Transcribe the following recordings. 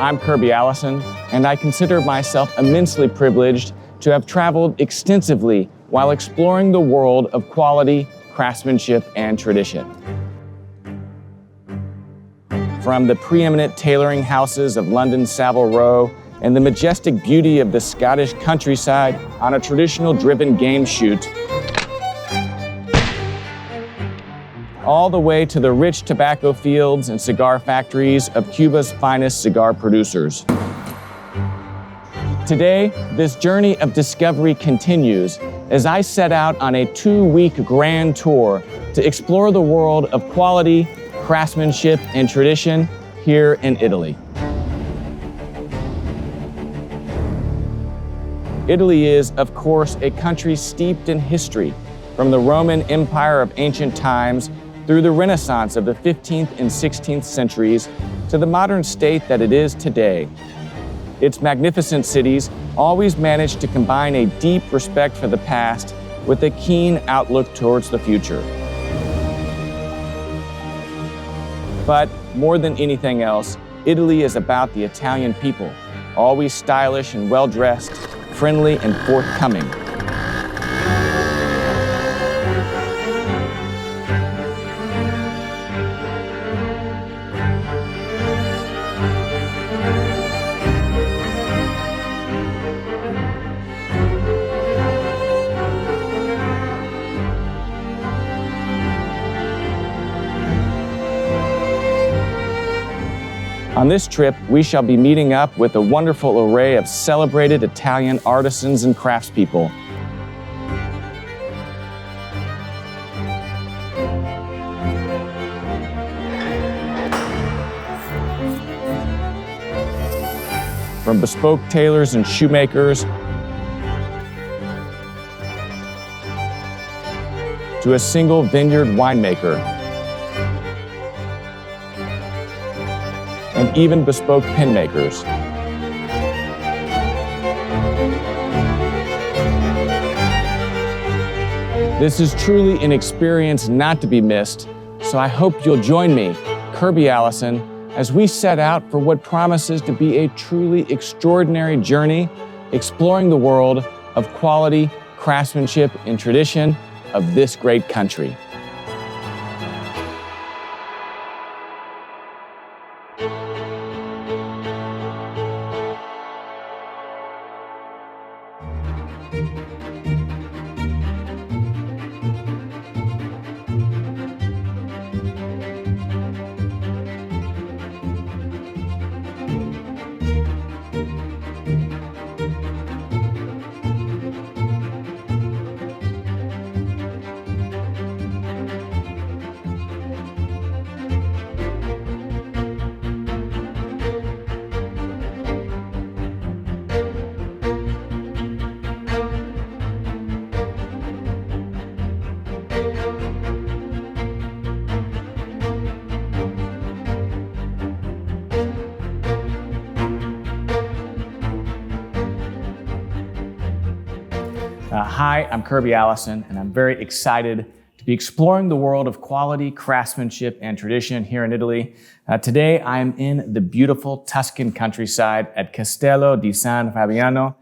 I'm Kirby Allison, and I consider myself immensely privileged to have traveled extensively while exploring the world of quality, craftsmanship, and tradition. From the preeminent tailoring houses of London's Savile Row and the majestic beauty of the Scottish countryside on a traditional driven game shoot, all the way to the rich tobacco fields and cigar factories of Cuba's finest cigar producers. Today, this journey of discovery continues as I set out on a 2-week grand tour to explore the world of quality, craftsmanship, and tradition here in Italy. Italy is, of course, a country steeped in history, from the Roman Empire of ancient times through the Renaissance of the 15th and 16th centuries to the modern state that it is today. Its magnificent cities always manage to combine a deep respect for the past with a keen outlook towards the future. But more than anything else, Italy is about the Italian people, always stylish and well-dressed, friendly and forthcoming. On this trip, we shall be meeting up with a wonderful array of celebrated Italian artisans and craftspeople. From bespoke tailors and shoemakers to a single vineyard winemaker, and even bespoke pen makers. This is truly an experience not to be missed, so I hope you'll join me, Kirby Allison, as we set out for what promises to be a truly extraordinary journey exploring the world of quality, craftsmanship, and tradition of this great country. Hi, I'm Kirby Allison, and I'm very excited to be exploring the world of quality, craftsmanship, and tradition here in Italy. Today, I'm in the beautiful Tuscan countryside at Castello di San Fabriano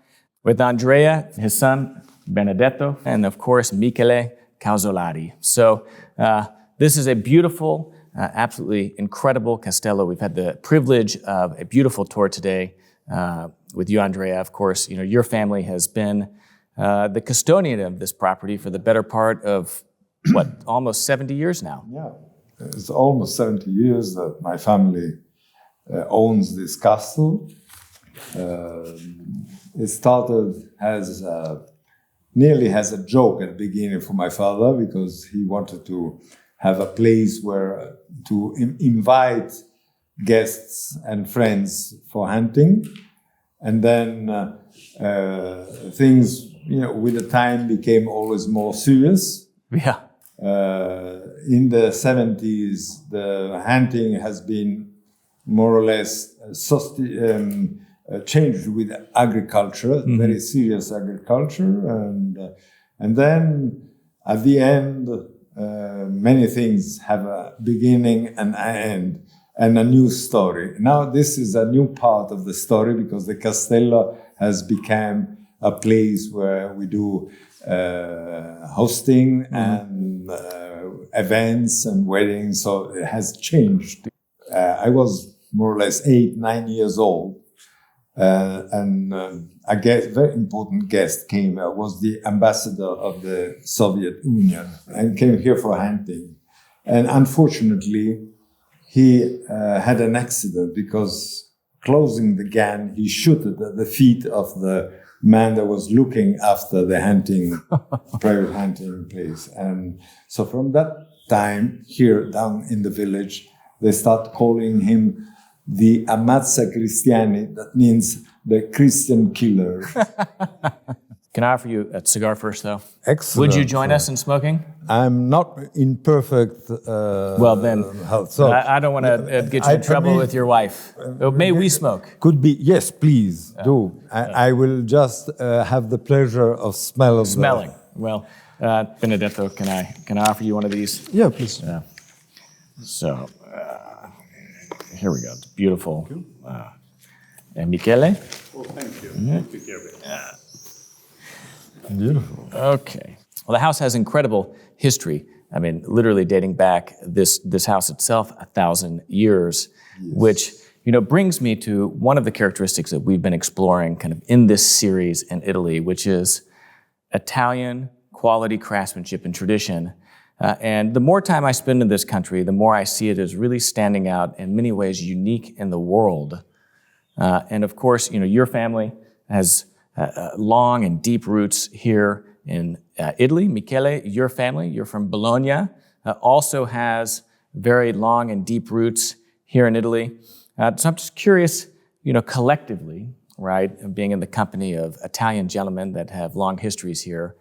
with Andrea, his son, Benedetto, and of course, Michele Calzolari. So this is a beautiful, absolutely incredible castello. We've had the privilege of a beautiful tour today with you, Andrea. Of course, your family has been the custodian of this property for the better part of, almost 70 years now? Yeah, it's almost 70 years that my family owns this castle. It started as nearly as a joke at the beginning for my father, because he wanted to have a place where to invite guests and friends for hunting. And then things, with the time became always more serious. Yeah. In the 70s, the hunting has been more or less changed with agriculture, very serious agriculture, and then at the end, many things have a beginning and an end, and a new story. Now this is a new part of the story because the Castello has become a place where we do hosting and events and weddings, so it has changed. I was more or less 8-9 years old, and a very important guest came. Was the ambassador of the Soviet Union and came here for hunting. And unfortunately, he had an accident because closing the gun, he shot at the feet of the man that was looking after the hunting, private hunting place. And so from that time, here down in the village, they start calling him the Ammazza Cristiani, that means the Christian killer. Can I offer you a cigar first, though? Excellent. Would you join us in smoking? I'm not in perfect well, then, health. So I don't want to get you in trouble with your wife. May we smoke? Could be, yes, please, do. I will just have the pleasure of smelling. Well, Benedetto, can I offer you one of these? Yeah, please. So, here we go. It's beautiful. And Michele? Oh, thank you. Thank you, Kirby. Beautiful. Okay. Well, the house has incredible history. I mean, literally dating back this house itself 1,000 years, which brings me to one of the characteristics that we've been exploring kind of in this series in Italy, which is Italian quality craftsmanship and tradition. And the more time I spend in this country, the more I see it as really standing out in many ways unique in the world. And of course, your family has long and deep roots here in Italy. Michele, your family, you're from Bologna, also has very long and deep roots here in Italy. So I'm just curious, collectively, right, being in the company of Italian gentlemen that have long histories here,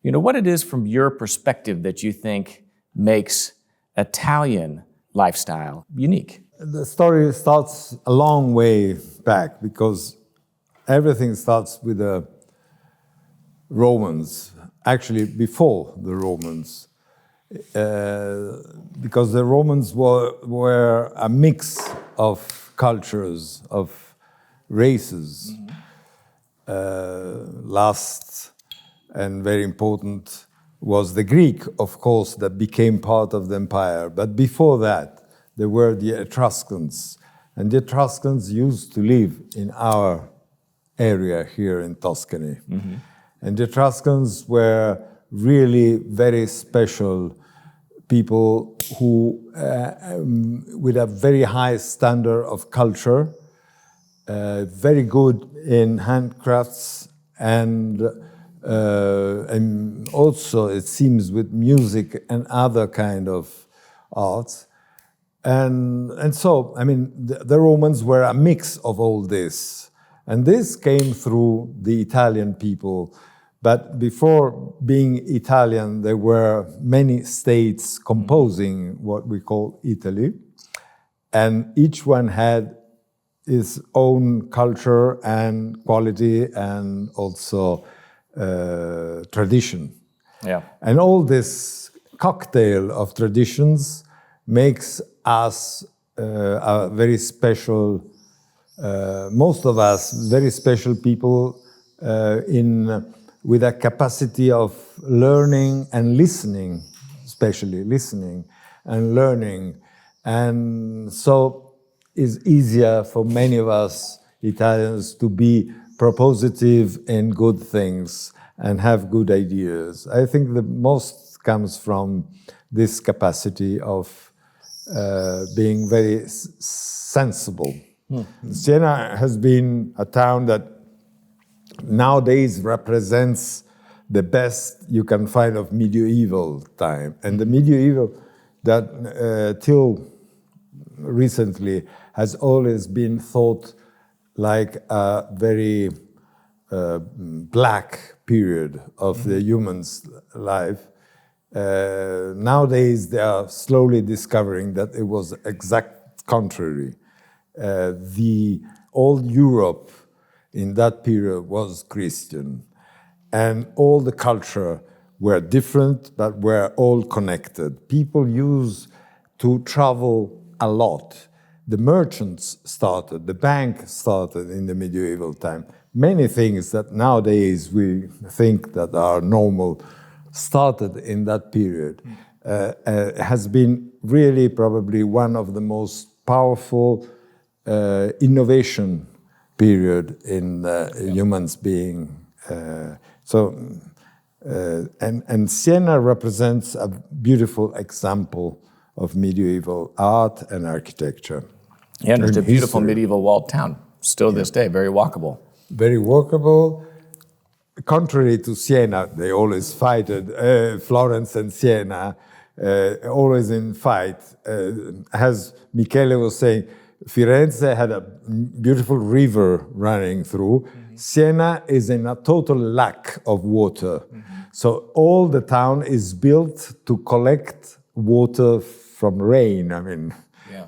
what it is from your perspective that you think makes Italian lifestyle unique? The story starts a long way back because everything starts with the Romans, actually before the Romans, because the Romans were a mix of cultures, of races. Last and very important was the Greek, of course, that became part of the empire. But before that, there were the Etruscans. And the Etruscans used to live in our area here in Tuscany. And the Etruscans were really very special people who, with a very high standard of culture, very good in handcrafts, and also, it seems, with music and other kind of arts. And so, I mean, the Romans were a mix of all this. And this came through the Italian people. But before being Italian, there were many states composing what we call Italy. And each one had its own culture and quality and also tradition. Yeah. And all this cocktail of traditions makes us a very special, most of us, very special people with a capacity of learning and listening, especially listening and learning. And so it's easier for many of us Italians to be propositive in good things and have good ideas. I think the most comes from this capacity of being very sensible. Siena has been a town that nowadays represents the best you can find of medieval time. And the medieval that till recently has always been thought like a very black period of the human's life. Nowadays, they are slowly discovering that it was exact contrary. The old Europe in that period was Christian. And all the culture were different, but were all connected. People used to travel a lot. The merchants started, the bank started in the medieval time. Many things that nowadays we think that are normal started in that period. Has been really probably one of the most powerful innovation period in humans being. And Siena represents a beautiful example of medieval art and architecture. Yeah, and it's a beautiful medieval walled town, still this day, very walkable. Very walkable. Contrary to Siena, they always fighted, Florence and Siena, always in fight. As Michele was saying, Firenze had a beautiful river running through. Mm-hmm. Siena is in a total lack of water. Mm-hmm. So all the town is built to collect water from rain,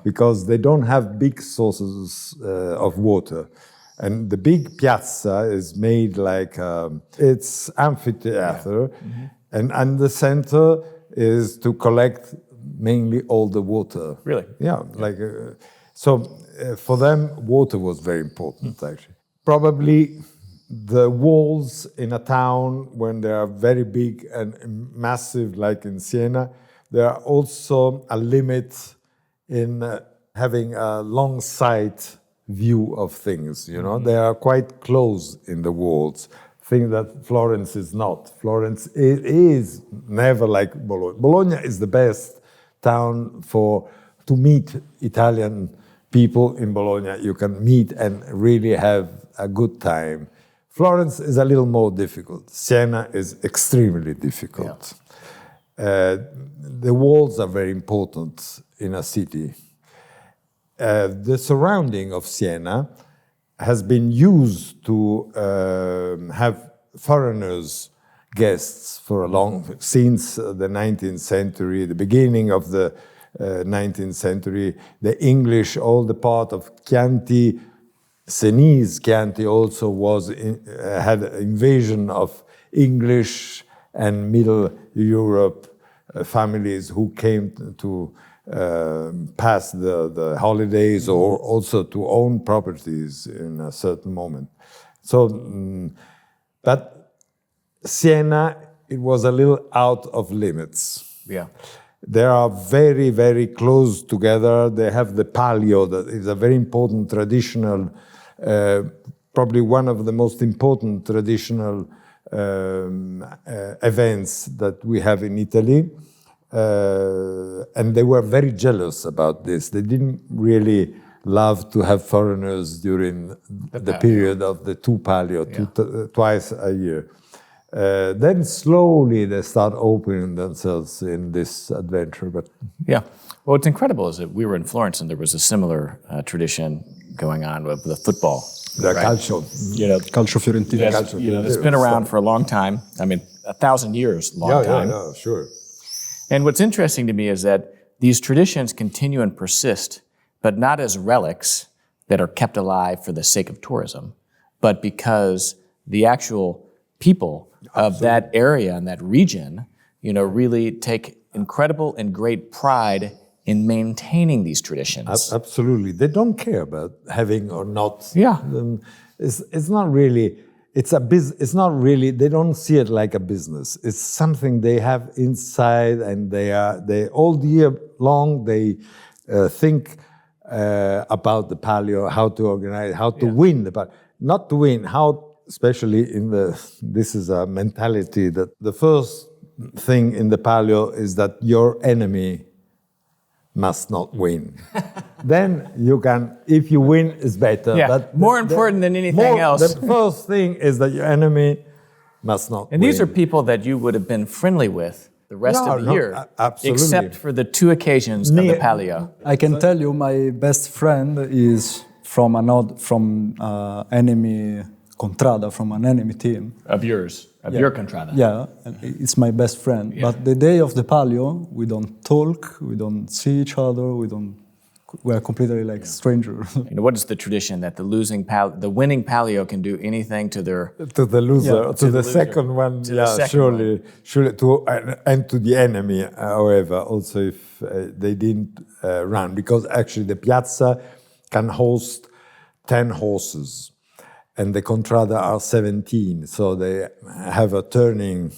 because they don't have big sources of water. And the big piazza is made like it's amphitheater, and the center is to collect mainly all the water. Really? Yeah, for them, water was very important, actually. Probably the walls in a town, when they are very big and massive, like in Siena, there are also a limit in having a long sight view of things, They are quite close in the walls, thing that Florence is not. Florence is never like Bologna. Bologna is the best town to meet Italian people in Bologna. You can meet and really have a good time. Florence is a little more difficult. Siena is extremely difficult. Yeah. The walls are very important in a city. The surrounding of Siena has been used to have foreigners, guests since the 19th century, the beginning of the 19th century. The English, all the part of Chianti, Senese Chianti also had invasion of English and Middle Europe families who came to pass the holidays or also to own properties in a certain moment. But Siena, it was a little out of limits. Yeah. They are very, very close together. They have the Palio, that is a very important traditional, probably one of the most important traditional events that we have in Italy. And they were very jealous about this. They didn't really love to have foreigners during the period of the two Palio, twice a year. Then slowly they start opening themselves in this adventure. But yeah, well, what's incredible is that we were in Florence and there was a similar tradition going on with the football. The calcio, calcio Fiorentini. It's been around for a long time. 1,000 years, long time. Yeah, sure. And what's interesting to me is that these traditions continue and persist, but not as relics that are kept alive for the sake of tourism, but because the actual people of that area and that region, really take incredible and great pride in maintaining these traditions. Absolutely. They don't care about having or not. Yeah. It's not really, it's not really, they don't see it like a business. It's something they have inside, and they all year long, they think about the Palio, how to organize, how to win the Palio. Not to win, especially this is a mentality that the first thing in the Palio is that your enemy must not win. Then you can, if you win, it's better. Yeah, but more important than anything else. The first thing is that your enemy must not win. And these are people that you would have been friendly with the rest of the year, absolutely. Except for the two occasions of the Palio. I can tell you, my best friend is from enemy contrada, from an enemy team. Of yours, your contrada. Yeah, it's my best friend. Yeah. But the day of the Palio, we don't talk, we don't see each other, we don't we're completely like strangers. What is the tradition that the winning palio can do anything to their To the loser, Yeah, to the loser. second one, To the second surely, and to the enemy, however, also if they didn't run, because actually the piazza can host 10 horses, and the contrada are 17, so they have a turning.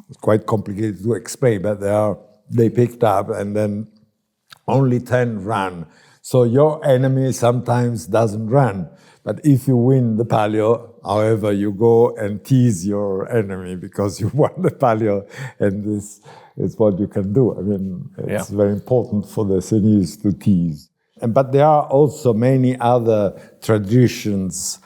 It's quite complicated to explain, but they picked up, and then only 10 run. So your enemy sometimes doesn't run. But if you win the palio, however, you go and tease your enemy because you won the palio, and this is what you can do. I mean, it's very important for the Sienese to tease. But there are also many other traditions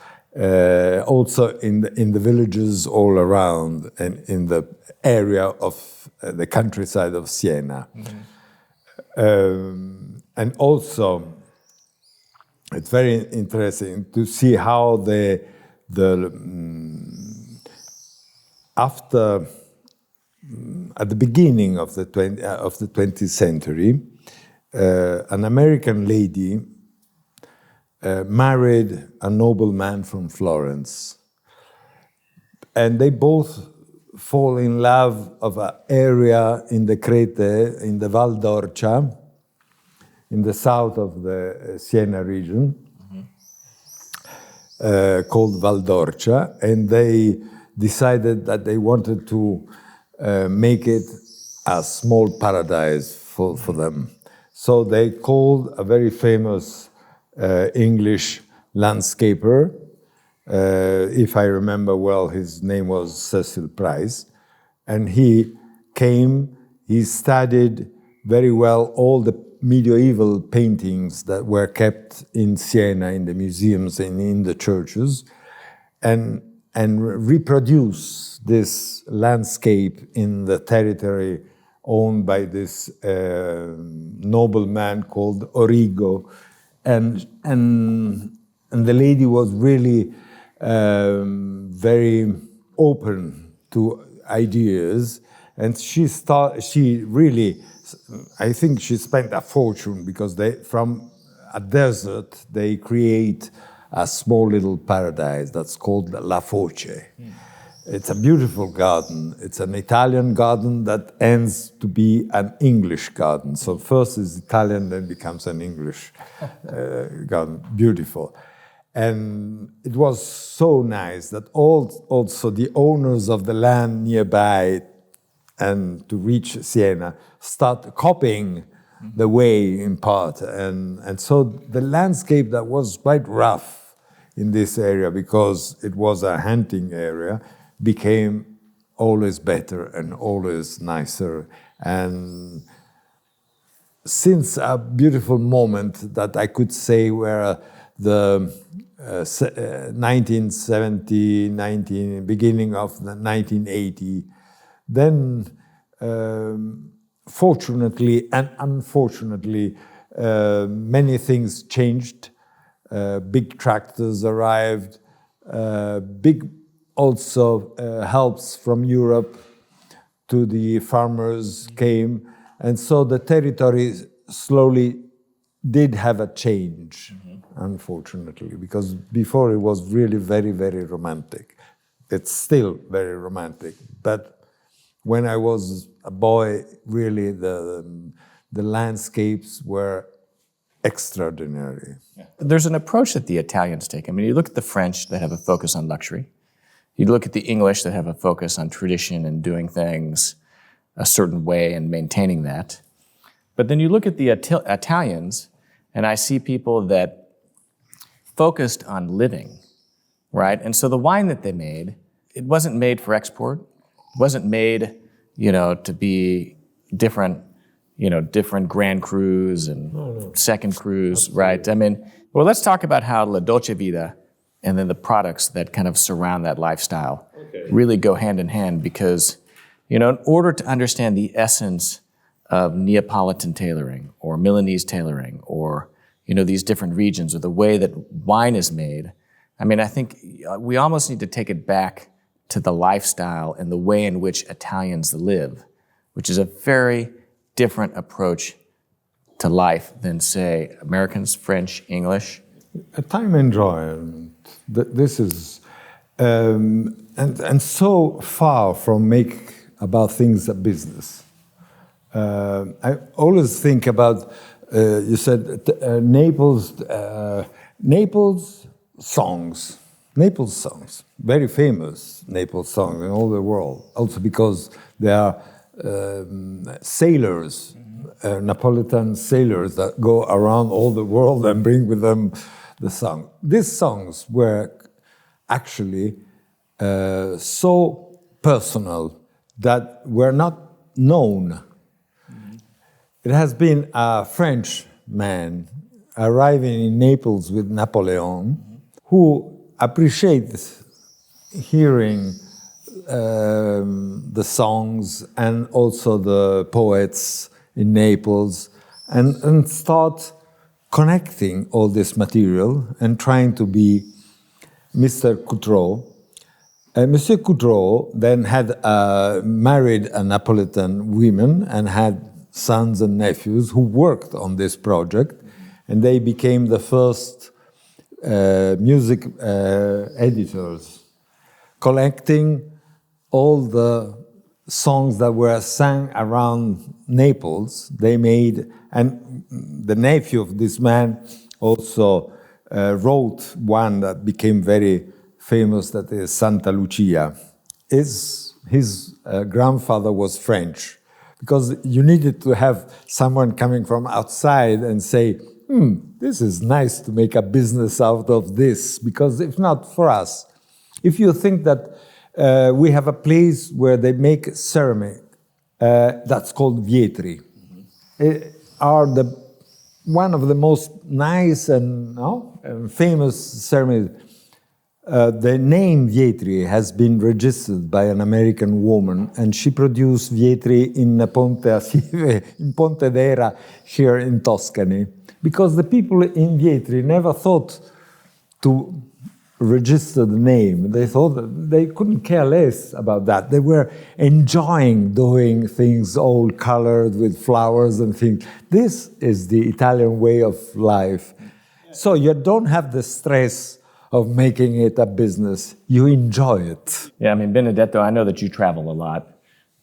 also in the villages all around and in the area of the countryside of Siena. And also, it's very interesting to see how at the beginning of the 20th century, an American lady married a nobleman from Florence, and they both fall in love of an area in the Crete, in the Val d'Orcia, in the south of the Siena region, called Val d'Orcia, and they decided that they wanted to make it a small paradise for them. So they called a very famous English landscaper, if I remember well, his name was Cecil Price, and he came, he studied very well all the medieval paintings that were kept in Siena, in the museums and in the churches, and reproduce this landscape in the territory owned by this nobleman called Origo. And the lady was really very open to ideas, and she really, I think she spent a fortune, because from a desert they create a small little paradise that's called La Foce. It's a beautiful garden. It's an Italian garden that ends to be an English garden. So first is Italian, then becomes an English garden. Beautiful. And it was so nice that also the owners of the land nearby and to reach Siena start copying the way in part. And so the landscape that was quite rough in this area, because it was a hunting area, became always better and always nicer. And since a beautiful moment that I could say where the 1970, beginning of the 1980, then fortunately and unfortunately, many things changed. Big tractors arrived, big also helps from Europe to the farmers came, and so the territory slowly did have a change, unfortunately, because before it was really very, very romantic. It's still very romantic, but when I was a boy, really the landscapes were extraordinary. Yeah. There's an approach that the Italians take. I mean, you look at the French that have a focus on luxury. You look at the English that have a focus on tradition and doing things a certain way and maintaining that. But then you look at the Italians, and I see people that focused on living, right? And so the wine that they made, it wasn't made for export. It wasn't made, to be different, different Grand Crus and Second Crus, right? I mean, well, let's talk about how La Dolce Vita and then the products that kind of surround that lifestyle really go hand in hand, because, in order to understand the essence of Neapolitan tailoring or Milanese tailoring or, these different regions or the way that wine is made, I mean, I think we almost need to take it back to the lifestyle and the way in which Italians live, which is a very different approach to life than, say, Americans, French, English? A time enjoyment. This is, and so far from make about things a business. I always think about, you said Naples, Naples songs, very famous Naples songs in all the world, also because they are sailors, Napolitan sailors that go around all the world and bring with them the song. These songs were actually so personal that were not known. It has been a French man arriving in Naples with Napoleon who appreciates hearing the songs and also the poets in Naples and start connecting all this material and trying to be Mr. Coutreau. Monsieur Coutreau then had married a Napolitan woman and had sons and nephews who worked on this project, and they became the first music editors, collecting all the songs that were sung around Naples. They made, and the nephew of this man also wrote one that became very famous, that is Santa Lucia. His grandfather was French, because you needed to have someone coming from outside and say, this is nice to make a business out of this, because if not for us, if you think that we have a place where they make ceramic, that's called Vietri, are one of the most nice and famous ceramics. The name Vietri has been registered by an American woman, and she produced Vietri in Pontedera here in Tuscany, because the people in Vietri never thought to register the name. They thought that they couldn't care less about that. They were enjoying doing things all colored with flowers and things. This is the Italian way of life. So you don't have the stress of making it a business. You enjoy it. Yeah, I mean, Benedetto, I know that you travel a lot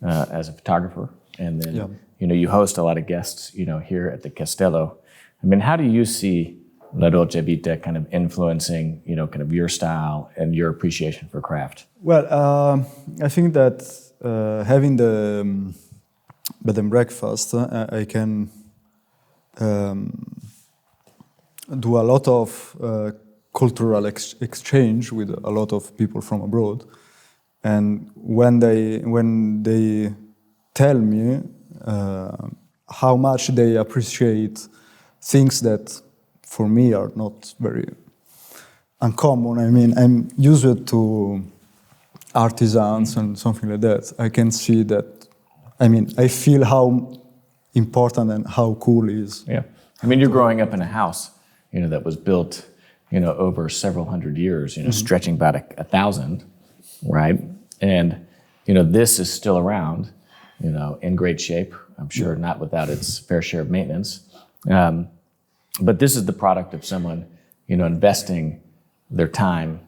as a photographer, and then you host a lot of guests, here at the Castello. I mean, how do you see La Dolce Vita kind of influencing, kind of your style and your appreciation for craft? Well, I think that having the bed and breakfast, I can do a lot of cultural exchange with a lot of people from abroad, and when they tell me how much they appreciate things that for me are not very uncommon. I mean, I'm used to artisans and something like that. I can see that. I mean, I feel how important and how cool it is. Yeah, I mean, you're growing up in a house, that was built, over several hundred years, stretching about 1,000, right? And, this is still around, in great shape. I'm sure not without its fair share of maintenance. But this is the product of someone, investing their time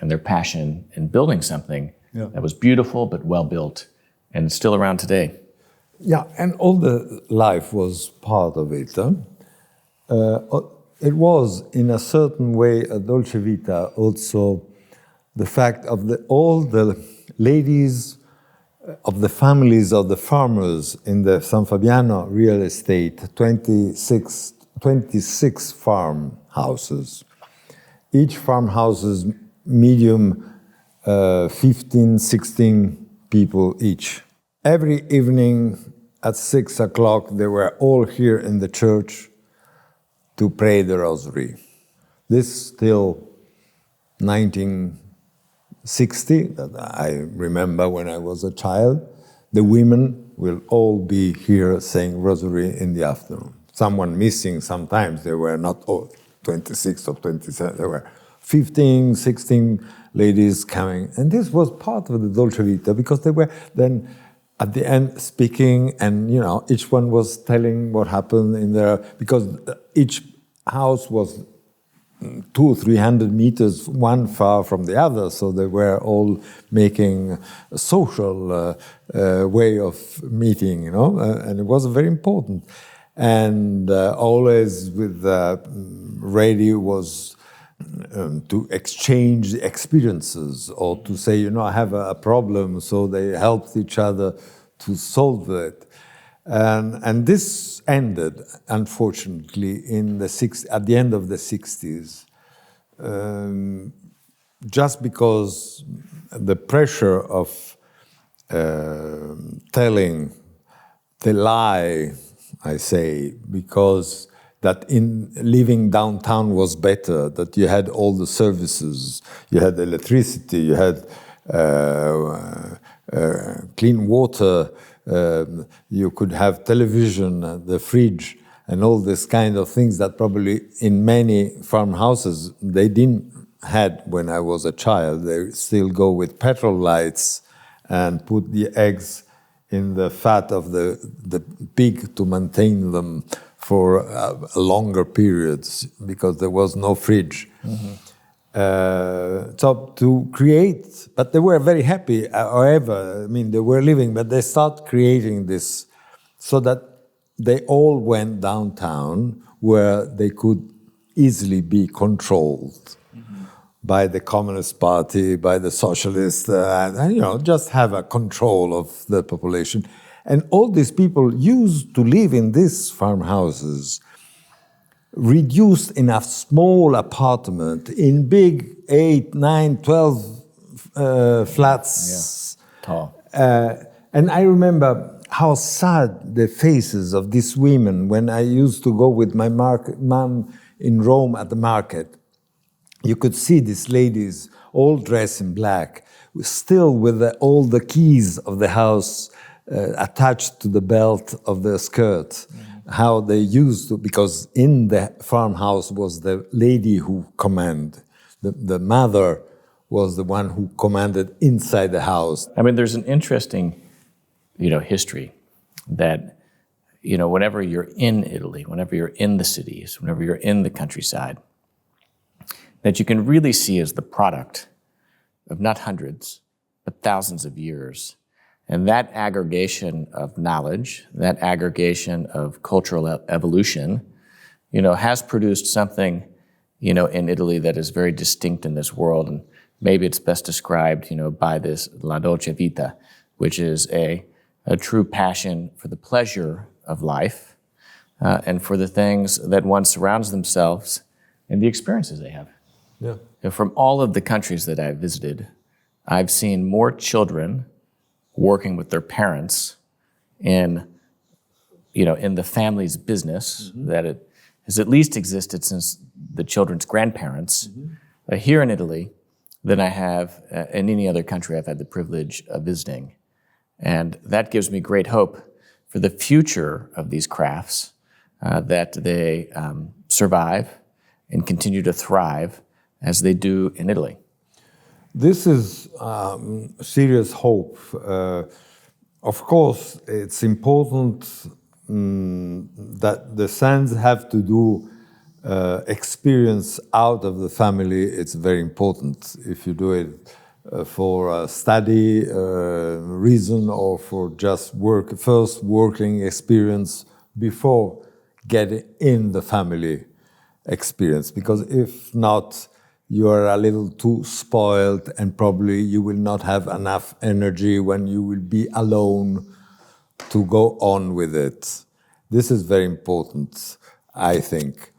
and their passion in building something that was beautiful but well built and still around today. Yeah, and all the life was part of it. It was, in a certain way, a Dolce Vita, also the fact of all the ladies of the families of the farmers in the San Fabriano real estate, 26 farmhouses. Each farmhouse is medium, 15, 16 people each. Every evening at 6 o'clock, they were all here in the church to pray the rosary. This still 1960, that I remember when I was a child. The women will all be here saying rosary in the afternoon. Someone missing sometimes, there were not all 26 or 27, there were 15, 16 ladies coming. And this was part of the Dolce Vita, because they were then at the end speaking, and each one was telling what happened in there, because each house was 200 or 300 meters one far from the other, so they were all making a social way of meeting, and it was very important. And always with radio was to exchange the experiences, or to say, I have a problem, so they helped each other to solve it. And this ended, unfortunately, at the end of the 60s, just because the pressure of telling the lie, I say, because that in living downtown was better, that you had all the services, you had electricity, you had clean water, you could have television, the fridge, and all this kind of things that probably in many farmhouses they didn't had when I was a child. They still go with petrol lights and put the eggs in the fat of the pig to maintain them for longer periods, because there was no fridge. Mm-hmm. So to create, but they were very happy, however, they were living, but they start creating this so that they all went downtown where they could easily be controlled by the Communist Party, by the Socialists, and just have a control of the population. And all these people used to live in these farmhouses, reduced in a small apartment, in big 8, 9, 12 flats. Yeah. Tall. And I remember how sad the faces of these women when I used to go with my mom in Rome at the market. You could see these ladies all dressed in black, still with all the keys of the house attached to the belt of their skirt. Mm-hmm. How they used to, because in the farmhouse was the lady who commanded. The mother was the one who commanded inside the house. There's an interesting, history that, whenever you're in Italy, whenever you're in the cities, whenever you're in the countryside, that you can really see as the product of not hundreds, but thousands of years. And that aggregation of knowledge, that aggregation of cultural evolution, has produced something, in Italy that is very distinct in this world. And maybe it's best described, by this La Dolce Vita, which is a true passion for the pleasure of life and for the things that one surrounds themselves and the experiences they have. Yeah. From all of the countries that I've visited, I've seen more children working with their parents in the family's business, mm-hmm. that it has at least existed since the children's grandparents, mm-hmm. Here in Italy than I have in any other country I've had the privilege of visiting. And that gives me great hope for the future of these crafts, that they survive and continue to thrive as they do in Italy. This is serious hope. Of course, it's important that the sons have to do experience out of the family. It's very important. If you do it for a study reason or for just first working experience before getting in the family experience. Because if not, you are a little too spoiled, and probably you will not have enough energy when you will be alone to go on with it. This is very important, I think.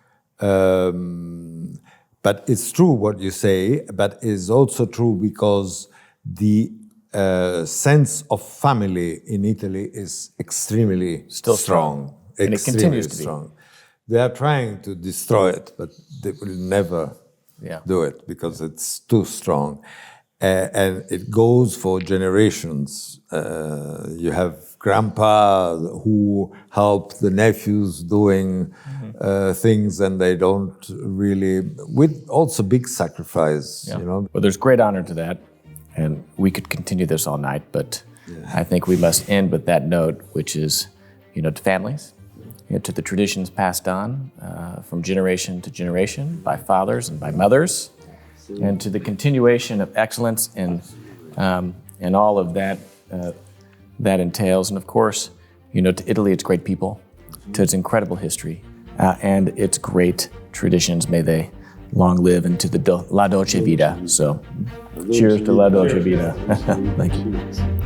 But it's true what you say, but it's also true because the sense of family in Italy is extremely still strong. And it continues to be. Strong. They are trying to destroy it, but they will never do it because it's too strong. And it goes for generations. You have grandpa who help the nephews doing things, and they don't really, with also big sacrifice, Well, there's great honor to that, and we could continue this all night, but I think we must end with that note, which is, to families, to the traditions passed on from generation to generation by fathers and by mothers, and to the continuation of excellence and all of that that entails. And of course, to Italy, its great people, to its incredible history, and its great traditions. May they long live into the La Dolce Vita. So, cheers to La Dolce Vita. Thank you.